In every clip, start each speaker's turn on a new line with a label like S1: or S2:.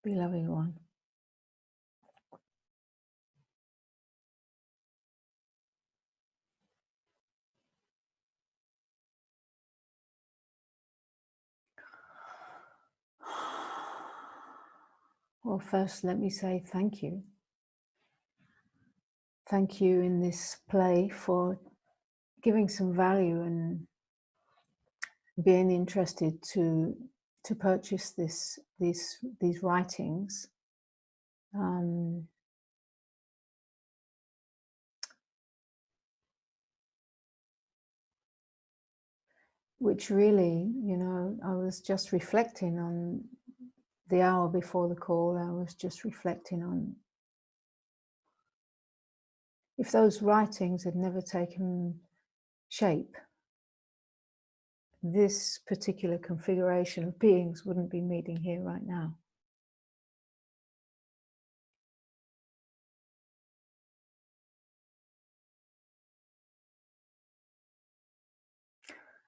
S1: Beloved one, well, first let me say thank you. Thank you in this play for giving some value and being interested to purchase these writings. Which really, you know, I was just reflecting on the hour before the call. I was just reflecting on if those writings had never taken shape, this particular configuration of beings wouldn't be meeting here right now.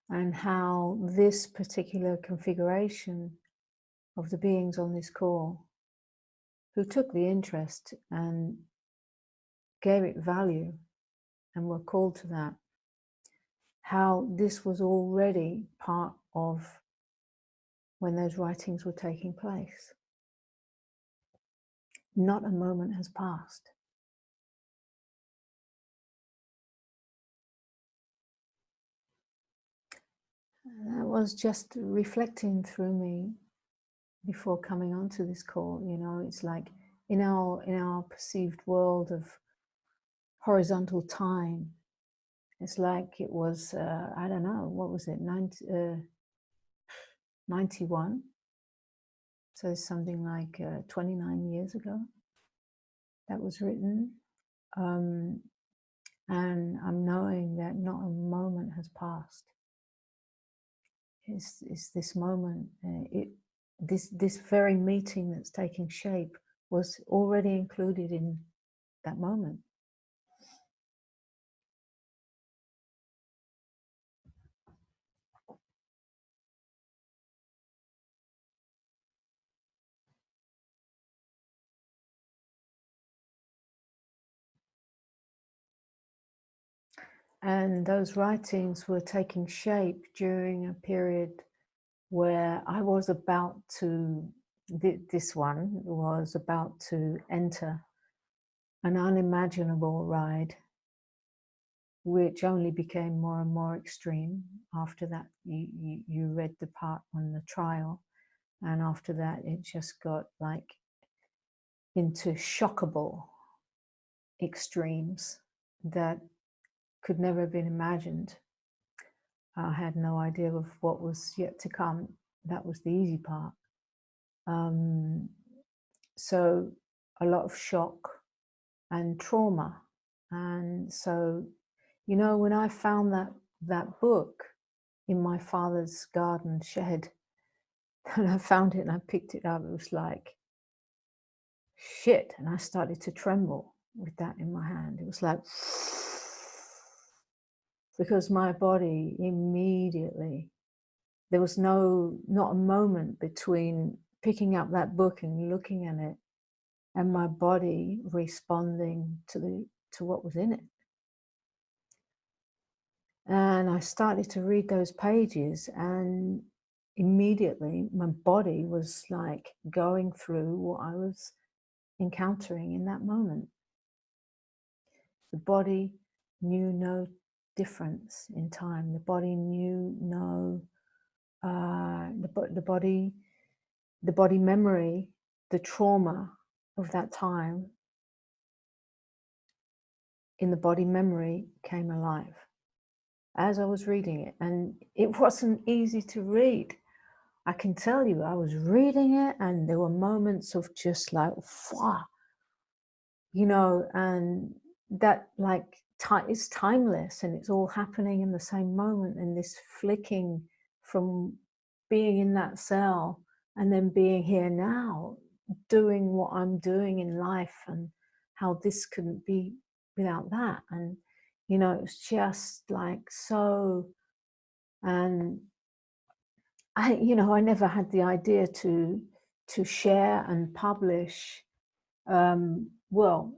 S1: And how this particular configuration of the beings on this call, who took the interest and gave it value and were called to that, how this was already part of when those writings were taking place. Not a moment has passed. That was just reflecting through me before coming onto this call. You know, it's like in our perceived world of horizontal time, it's like it was, I don't know, what was it, 91? So something like 29 years ago that was written. And I'm knowing that not a moment has passed. It's this moment, this very meeting that's taking shape was already included in that moment. And those writings were taking shape during a period where I was about to, this one was about to enter an unimaginable ride, which only became more and more extreme. After that, you read the part on the trial, and after that, it just got like into shockable extremes that could never have been imagined. I had no idea of what was yet to come. That was the easy part. So a lot of shock and trauma. And so, you know, when I found that book in my father's garden shed, and I found it and I picked it up, it was like, shit. And I started to tremble with that in my hand. It was like, because my body immediately, there was not a moment between picking up that book and looking at it and my body responding to what was in it. And I started to read those pages, and immediately my body was like going through what I was encountering in that moment. The body knew no difference in time. The body knew no, the body memory, the trauma of that time in the body memory came alive as I was reading it. And it wasn't easy to read. I can tell you, I was reading it and there were moments of just like, wow, you know, and that like it's timeless and it's all happening in the same moment, and this flicking from being in that cell and then being here now, doing what I'm doing in life, and how this couldn't be without that. And, you know, it's just like so, and I never had the idea to to share and publish, well,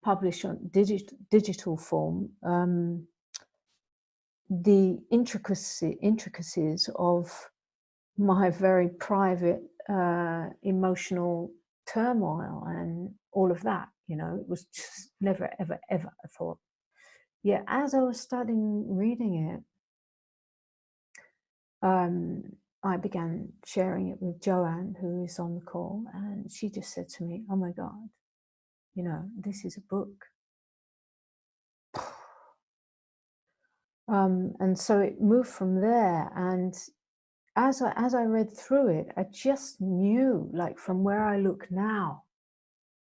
S1: publish on digital form, the intricacies of my very private emotional turmoil and all of that. You know, it was just never, ever, ever a thought. Yeah, as I was studying reading it, I began sharing it with Joanne, who is on the call, and she just said to me, "Oh my God, you know, this is a book." And so it moved from there. And as I read through it, I just knew, like from where I look now,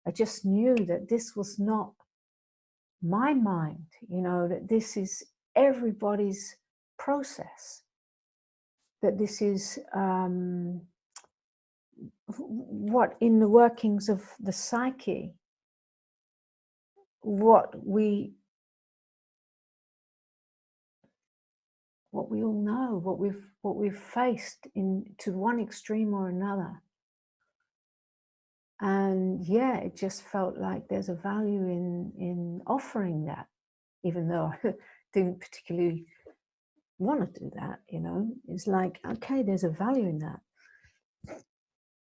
S1: I just knew that this was not my mind, you know, that this is everybody's process, that this is what in the workings of the psyche, what we all know, what we've faced in to one extreme or another. And yeah, it just felt like there's a value in offering that, even though I didn't particularly want to do that, you know. It's like, okay, there's a value in that,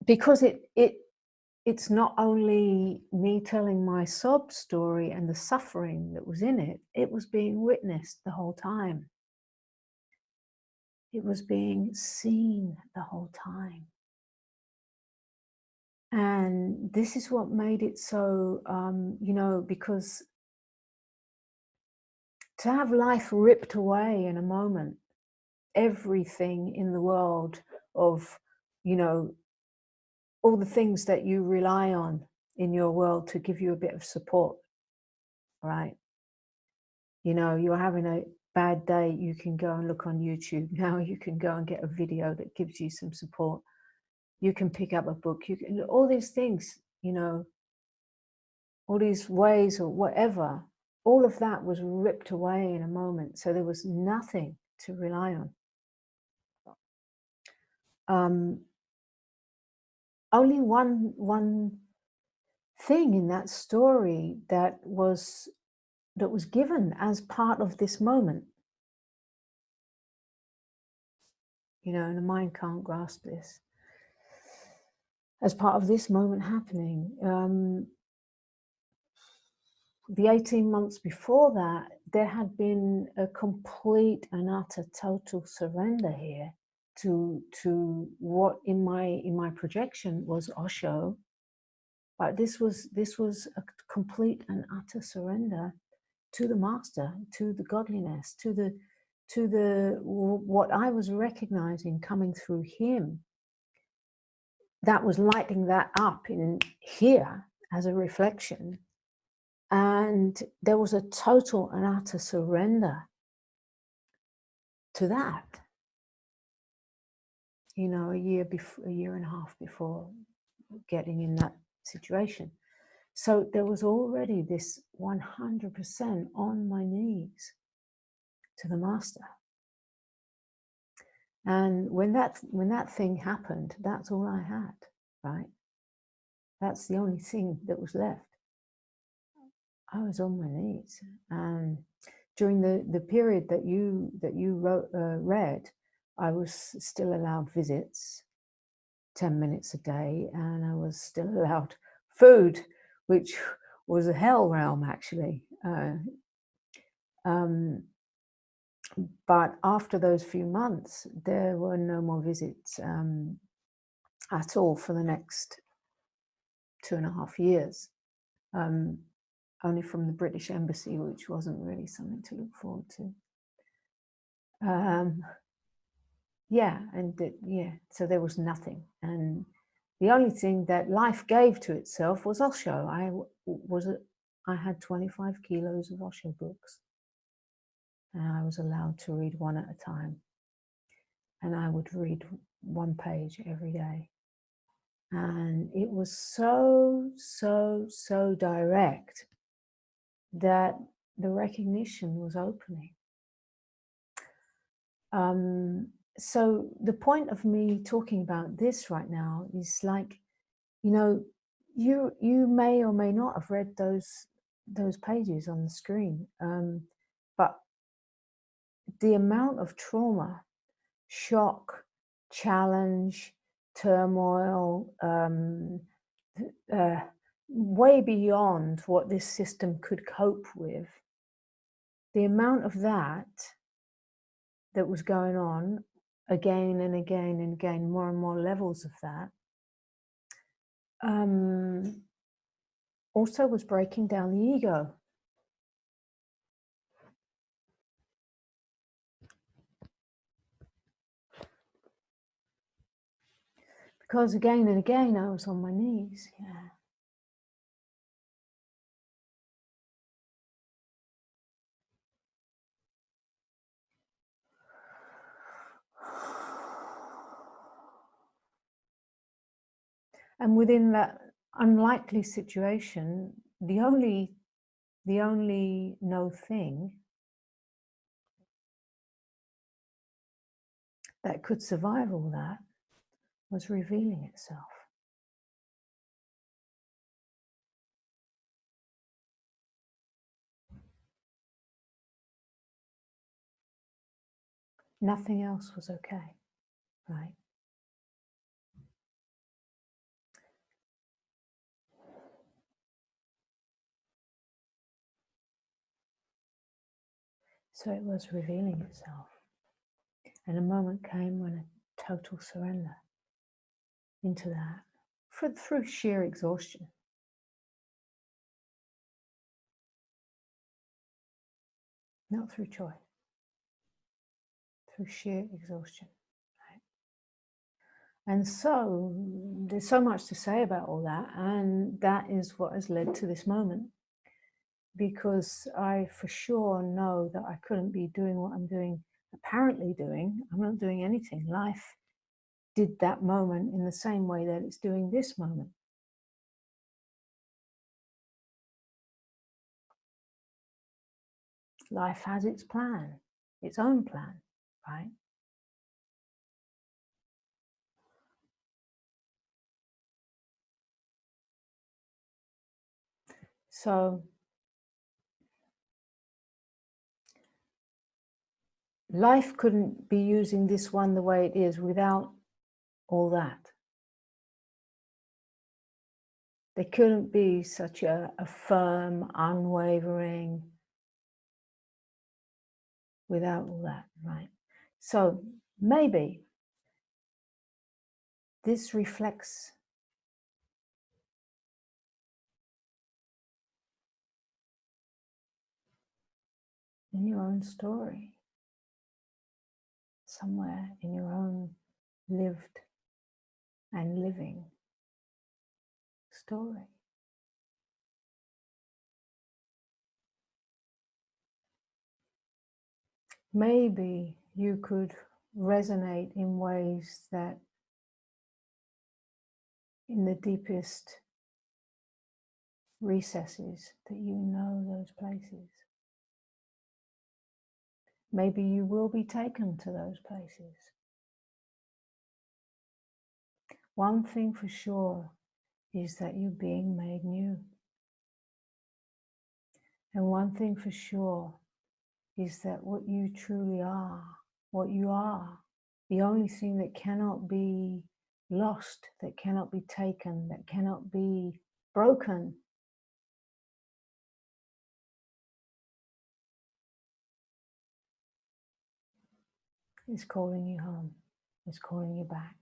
S1: because it's not only me telling my sob story and the suffering that was in it, it was being witnessed the whole time. It was being seen the whole time. And this is what made it so, you know, because to have life ripped away in a moment, everything in the world of, you know, all the things that you rely on in your world to give you a bit of support, right? You know, you're having a bad day, you can go and look on YouTube. Now you can go and get a video that gives you some support. You can pick up a book, you can, all these things, you know, all these ways or whatever, all of that was ripped away in a moment. So there was nothing to rely on. Only one thing in that story that was given as part of this moment. You know, the mind can't grasp this. As part of this moment happening, the 18 months before that, there had been a complete and utter total surrender here to what in my projection was Osho, but this was a complete and utter surrender to the master, to the godliness, to the what I was recognizing coming through him, that was lighting that up in here as a reflection. And there was a total and utter surrender to that, you know, a year and a half before getting in that situation. So there was already this 100% on my knees to the master. And when that thing happened, that's all I had, right? That's the only thing that was left. I was on my knees. And during the period that you read, I was still allowed visits, 10 minutes a day, and I was still allowed food, which was a hell realm, actually. But after those few months, there were no more visits at all for the next 2.5 years, only from the British Embassy, which wasn't really something to look forward to. Yeah, so there was nothing. And the only thing that life gave to itself was Osho. I had 25 kilos of Osho books, and I was allowed to read one at a time. And I would read one page every day. And it was so direct that the recognition was opening. So the point of me talking about this right now is like, You know, you may or may not have read those pages on the screen, but the amount of trauma, shock, challenge, turmoil, way beyond what this system could cope with, the amount of that was going on again and again and again, more and more levels of that, also was breaking down the ego. Because again and again I was on my knees, yeah. And within that unlikely situation, the only no thing that could survive all that was revealing itself. Nothing else was okay, right? So it was revealing itself. And a moment came when a total surrender into that, through sheer exhaustion. Not through choice, through sheer exhaustion. Right? And so there's so much to say about all that, and that is what has led to this moment. Because I for sure know that I couldn't be doing what I'm doing, apparently doing. I'm not doing anything. Life did that moment in the same way that it's doing this moment. Life has its plan, its own plan, right? So life couldn't be using this one the way it is without all that. There couldn't be such a firm, unwavering without all that, right? So maybe this reflects in your own story, somewhere in your own lived and living story. Maybe you could resonate in ways that in the deepest recesses that you know those places. Maybe you will be taken to those places. One thing for sure is that you're being made new. And one thing for sure is that what you truly are, what you are, the only thing that cannot be lost, that cannot be taken, that cannot be broken, is calling you home, is calling you back.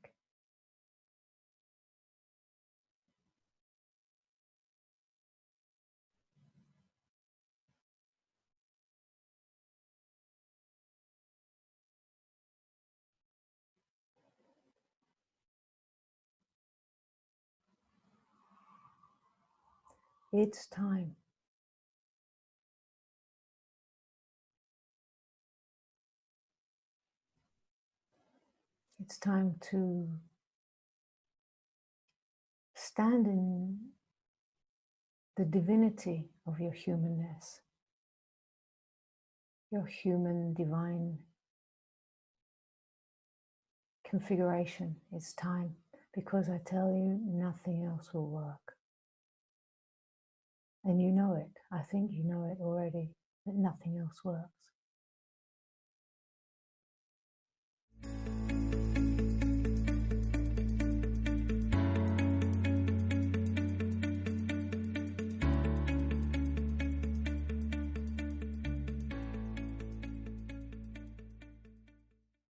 S1: It's time. It's time to stand in the divinity of your humanness, your human divine configuration. It's time, because I tell you, nothing else will work. And you know it. I think you know it already, that nothing else works.